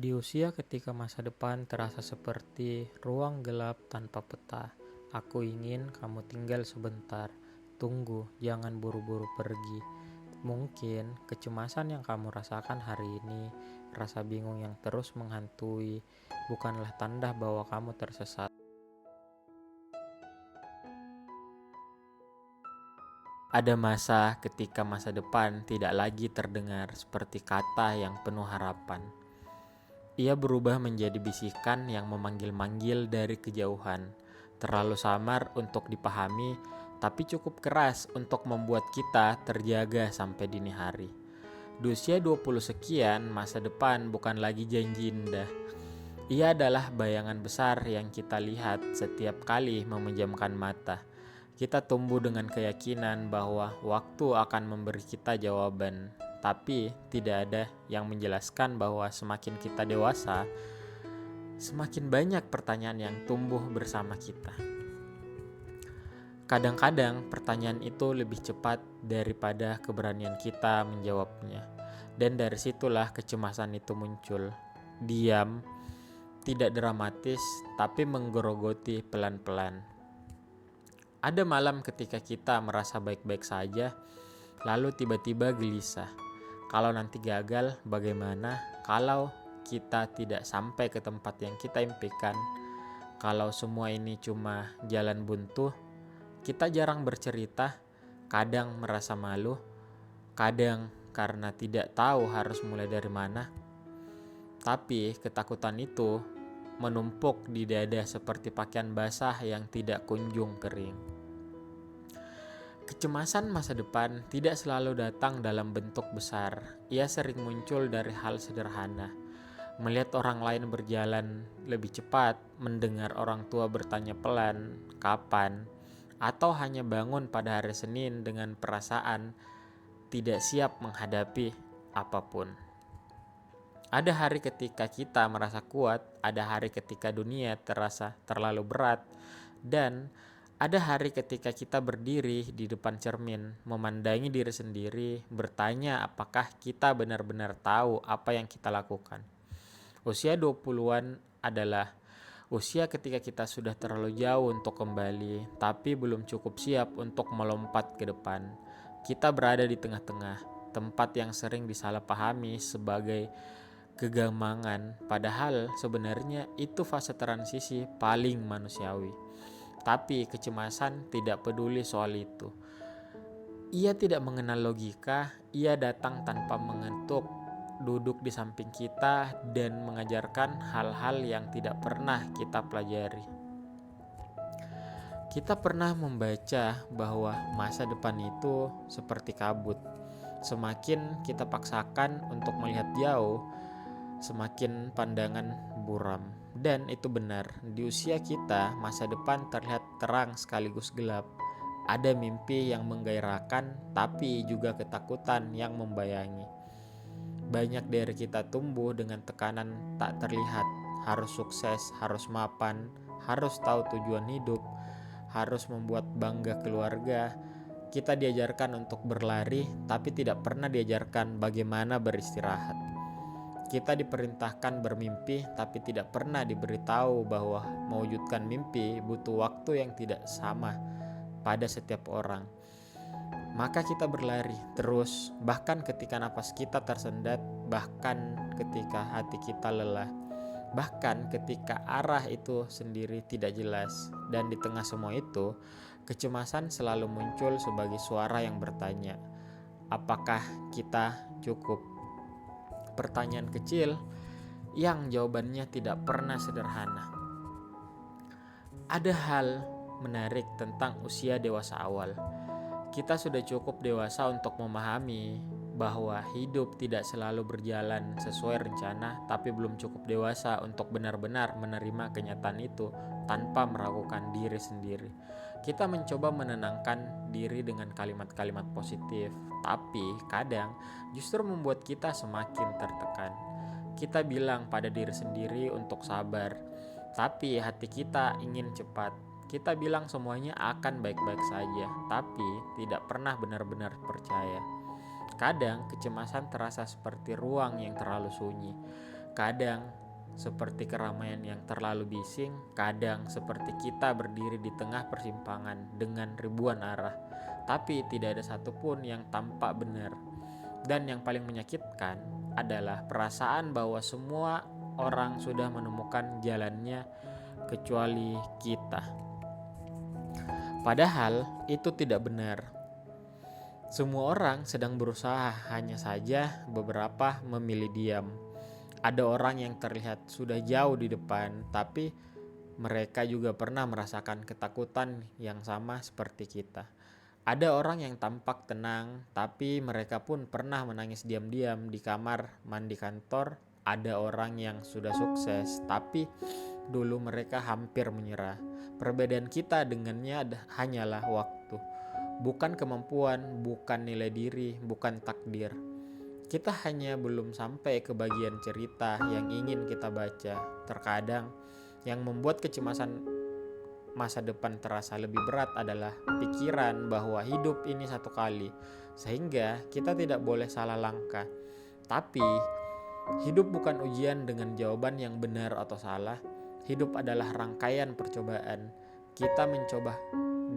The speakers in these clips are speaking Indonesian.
Di usia ketika masa depan terasa seperti ruang gelap tanpa peta, aku ingin kamu tinggal sebentar. Tunggu, jangan buru-buru pergi. Mungkin kecemasan yang kamu rasakan hari ini, rasa bingung yang terus menghantui, bukanlah tanda bahwa kamu tersesat. Ada masa ketika masa depan tidak lagi terdengar seperti kata yang penuh harapan. Ia berubah menjadi bisikan yang memanggil-manggil dari kejauhan, terlalu samar untuk dipahami, tapi cukup keras untuk membuat kita terjaga sampai dini hari. Di usia 20 sekian, masa depan bukan lagi janji indah. Ia adalah bayangan besar yang kita lihat setiap kali memejamkan mata. Kita tumbuh dengan keyakinan bahwa waktu akan memberi kita jawaban, tapi tidak ada yang menjelaskan bahwa semakin kita dewasa, semakin banyak pertanyaan yang tumbuh bersama kita. Kadang-kadang pertanyaan itu lebih cepat daripada keberanian kita menjawabnya. Dan dari situlah kecemasan itu muncul. Diam, tidak dramatis, tapi menggerogoti pelan-pelan. Ada malam ketika kita merasa baik-baik saja, lalu tiba-tiba gelisah. Kalau nanti gagal, bagaimana? Kalau kita tidak sampai ke tempat yang kita impikan, kalau semua ini cuma jalan buntu, kita jarang bercerita, kadang merasa malu, kadang karena tidak tahu harus mulai dari mana. Tapi ketakutan itu menumpuk di dada seperti pakaian basah yang tidak kunjung kering. Kecemasan masa depan tidak selalu datang dalam bentuk besar. Ia sering muncul dari hal sederhana. Melihat orang lain berjalan lebih cepat, mendengar orang tua bertanya pelan, kapan, atau hanya bangun pada hari Senin dengan perasaan tidak siap menghadapi apapun. Ada hari ketika kita merasa kuat, ada hari ketika dunia terasa terlalu berat, dan ada hari ketika kita berdiri di depan cermin, memandangi diri sendiri, bertanya apakah kita benar-benar tahu apa yang kita lakukan. Usia 20-an adalah usia ketika kita sudah terlalu jauh untuk kembali, tapi belum cukup siap untuk melompat ke depan. Kita berada di tengah-tengah, tempat yang sering disalahpahami sebagai kegamangan, padahal sebenarnya itu fase transisi paling manusiawi. Tapi kecemasan tidak peduli soal itu. Ia tidak mengenal logika, ia datang tanpa mengetuk, duduk di samping kita dan mengajarkan hal-hal yang tidak pernah kita pelajari. Kita pernah membaca bahwa masa depan itu seperti kabut. Semakin kita paksakan untuk melihat jauh, semakin pandangan buram. Dan itu benar, di usia kita masa depan terlihat terang sekaligus gelap. Ada mimpi yang menggairahkan, tapi juga ketakutan yang membayangi. Banyak dari kita tumbuh dengan tekanan tak terlihat. Harus sukses, harus mapan, harus tahu tujuan hidup, harus membuat bangga keluarga. Kita diajarkan untuk berlari, tapi tidak pernah diajarkan bagaimana beristirahat. Kita diperintahkan bermimpi, tapi tidak pernah diberitahu bahwa mewujudkan mimpi butuh waktu yang tidak sama pada setiap orang. Maka kita berlari terus, bahkan ketika napas kita tersendat, bahkan ketika hati kita lelah, bahkan ketika arah itu sendiri tidak jelas. Dan di tengah semua itu, kecemasan selalu muncul sebagai suara yang bertanya, apakah kita cukup? Pertanyaan kecil yang jawabannya tidak pernah sederhana. Ada hal menarik tentang usia dewasa awal. Kita sudah cukup dewasa untuk memahami bahwa hidup tidak selalu berjalan sesuai rencana, tapi belum cukup dewasa untuk benar-benar menerima kenyataan itu tanpa meragukan diri sendiri. Kita mencoba menenangkan diri dengan kalimat-kalimat positif, tapi kadang justru membuat kita semakin tertekan. Kita bilang pada diri sendiri untuk sabar, tapi hati kita ingin cepat. Kita bilang semuanya akan baik-baik saja, tapi tidak pernah benar-benar percaya. Kadang kecemasan terasa seperti ruang yang terlalu sunyi. Kadang seperti keramaian yang terlalu bising, kadang seperti kita berdiri di tengah persimpangan dengan ribuan arah, tapi tidak ada satupun yang tampak benar. Dan yang paling menyakitkan adalah perasaan bahwa semua orang sudah menemukan jalannya kecuali kita. Padahal itu tidak benar. Semua orang sedang berusaha, hanya saja beberapa memilih diam. Ada orang yang terlihat sudah jauh di depan, tapi mereka juga pernah merasakan ketakutan yang sama seperti kita. Ada orang yang tampak tenang, tapi mereka pun pernah menangis diam-diam di kamar mandi kantor. Ada orang yang sudah sukses, tapi dulu mereka hampir menyerah. Perbedaan kita dengannya hanyalah waktu, bukan kemampuan, bukan nilai diri, bukan takdir. Kita hanya belum sampai ke bagian cerita yang ingin kita baca. Terkadang yang membuat kecemasan masa depan terasa lebih berat adalah pikiran bahwa hidup ini satu kali, sehingga kita tidak boleh salah langkah. Tapi hidup bukan ujian dengan jawaban yang benar atau salah. Hidup adalah rangkaian percobaan. Kita mencoba,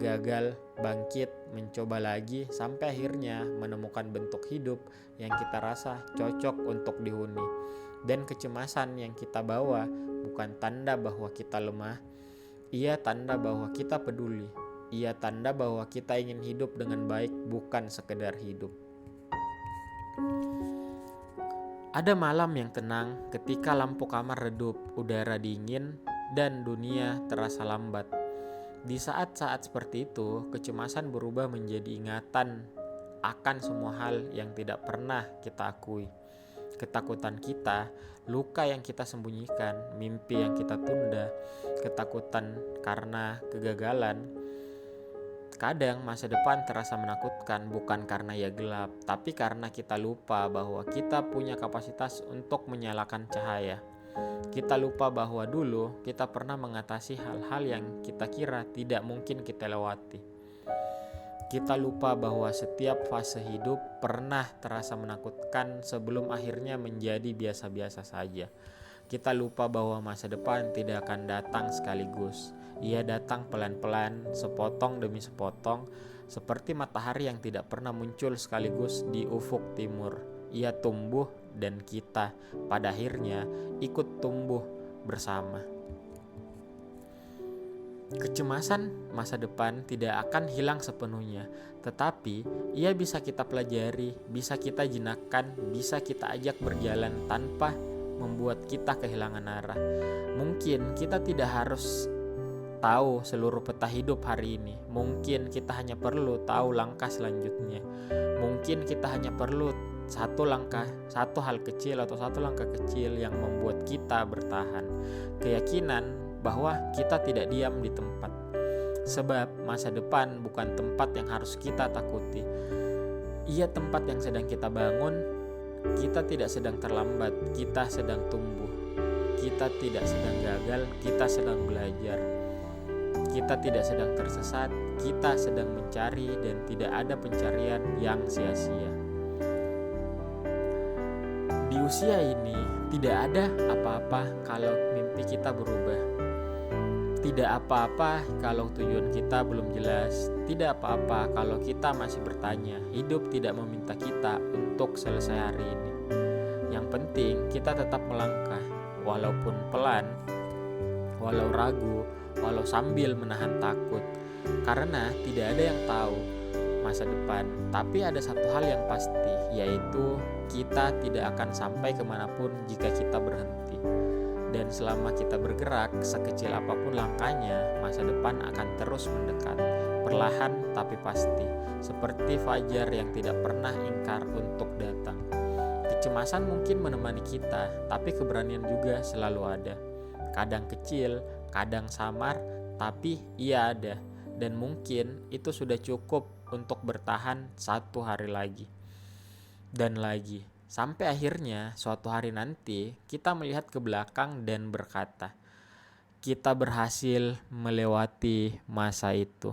gagal, bangkit, mencoba lagi, sampai akhirnya menemukan bentuk hidup yang kita rasa cocok untuk dihuni. Dan kecemasan yang kita bawa bukan tanda bahwa kita lemah, ia tanda bahwa kita peduli. Ia tanda bahwa kita ingin hidup dengan baik, bukan sekedar hidup. Ada malam yang tenang ketika lampu kamar redup, udara dingin, dan dunia terasa lambat. Di saat-saat seperti itu, kecemasan berubah menjadi ingatan akan semua hal yang tidak pernah kita akui. Ketakutan kita, luka yang kita sembunyikan, mimpi yang kita tunda, ketakutan karena kegagalan. Kadang masa depan terasa menakutkan bukan karena ia gelap, tapi karena kita lupa bahwa kita punya kapasitas untuk menyalakan cahaya. Kita lupa bahwa dulu kita pernah mengatasi hal-hal yang kita kira tidak mungkin kita lewati. Kita lupa bahwa setiap fase hidup pernah terasa menakutkan sebelum akhirnya menjadi biasa-biasa saja. Kita lupa bahwa masa depan tidak akan datang sekaligus. Ia datang pelan-pelan, sepotong demi sepotong, seperti matahari yang tidak pernah muncul sekaligus di ufuk timur. Ia tumbuh dan kita pada akhirnya ikut tumbuh bersama. Kecemasan masa depan tidak akan hilang sepenuhnya, tetapi ia bisa kita pelajari, bisa kita jinakkan, bisa kita ajak berjalan tanpa membuat kita kehilangan arah. Mungkin kita tidak harus tahu seluruh peta hidup hari ini. Mungkin kita hanya perlu tahu langkah selanjutnya. Mungkin kita hanya perlu satu hal kecil atau satu langkah kecil yang membuat kita bertahan. Keyakinan bahwa kita tidak diam di tempat. Sebab masa depan bukan tempat yang harus kita takuti. Ia tempat yang sedang kita bangun. Kita tidak sedang terlambat, kita sedang tumbuh. Kita tidak sedang gagal, kita sedang belajar. Kita tidak sedang tersesat, kita sedang mencari, dan tidak ada pencarian yang sia-sia. Di usia ini tidak ada apa-apa kalau mimpi kita berubah. Tidak apa-apa kalau tujuan kita belum jelas. Tidak apa-apa kalau kita masih bertanya. Hidup tidak meminta kita untuk selesai hari ini. Yang penting kita tetap melangkah, walaupun pelan, walau ragu, walau sambil menahan takut. Karena tidak ada yang tahu masa depan. Tapi ada satu hal yang pasti, yaitu kita tidak akan sampai kemanapun jika kita berhenti. Dan selama kita bergerak, sekecil apapun langkahnya, masa depan akan terus mendekat, perlahan tapi pasti, seperti fajar yang tidak pernah ingkar untuk datang. Kecemasan mungkin menemani kita, tapi keberanian juga selalu ada. Kadang kecil, kadang samar, tapi ia ada. Dan mungkin itu sudah cukup untuk bertahan satu hari lagi. Dan lagi. Sampai akhirnya suatu hari nanti kita melihat ke belakang dan berkata, kita berhasil melewati masa itu.